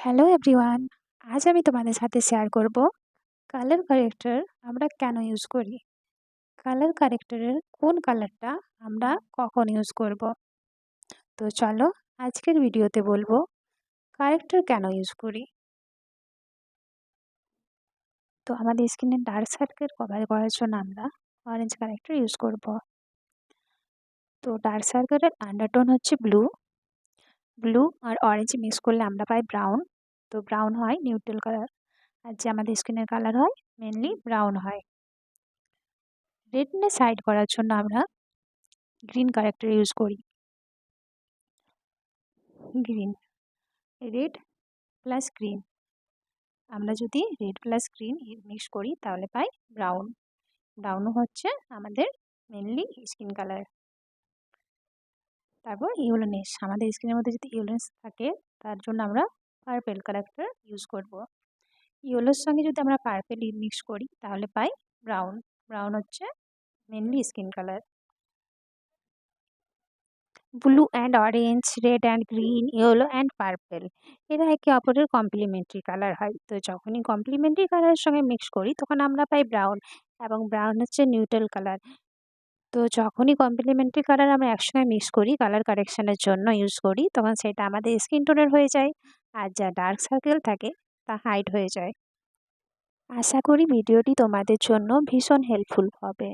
Hello everyone. আজ আমি তোমাদের সাথে শেয়ার করব কালার কারেক্টর আমরা কেন ইউজ করি। কালার কারেক্টরের কোন কালারটা আমরা কখন ইউজ করব। তো চলো আজকের ভিডিওতে বলবো কারেক্টর কেন ইউজ করি। তো আমাদের স্কিনের ডার্ক সার্কেল কভার করার জন্য আমরা অরেঞ্জ কারেক্টর ইউজ করব। তো ডার্ক সার্কেলের আন্ডারটোন হচ্ছে ব্লু। ব্লু আর অরেঞ্জ মিক্স করলে আমরা পাই ব্রাউন। তো ব্রাউন হয় নিউট্রাল কালার, আর যে আমাদের স্কিনের কালার হয় মেনলি ব্রাউন হয়। রেডনেস হাইড করার জন্য আমরা গ্রিন কারেক্টর ইউজ করি। গ্রিন, রেড প্লাস গ্রিন, আমরা যদি রেড প্লাস গ্রিন মিক্স করি তাহলে পাই ব্রাউন। ব্রাউনও হচ্ছে আমাদের মেনলি স্কিন কালার। তারপর ইয়েলোনেস, আমাদের স্কিনের মধ্যে যদি ইয়েলোনেস থাকে তার জন্য আমরা পার্পেল কারেক্টর ইউজ করব। ইয়েলোর সঙ্গে যদি আমরা পার্পেল মিক্স করি তাহলে পাই ব্রাউন। ব্রাউন হচ্ছে mainly skin colour. Blue and orange, red and green, yellow and purple, এরা একে অপরের কমপ্লিমেন্টারি কালার হয়। তো যখনই কমপ্লিমেন্টারি কালারের সঙ্গে মিক্স করি তখন আমরা পাই ব্রাউন, এবং ব্রাউন হচ্ছে নিউট্রাল কালার। তো যখনই কমপ্লিমেন্টারি কালার আমরা একসঙ্গে মিক্স করি কালার কারেকশনের জন্য ইউজ করি তখন সেটা আমাদের স্কিন টোনের হয়ে যায়, আর যা ডার্ক সার্কেল থাকে তা হাইড হয়ে যায়। আশা করি ভিডিওটি তোমাদের জন্য ভীষণ হেল্পফুল হবে।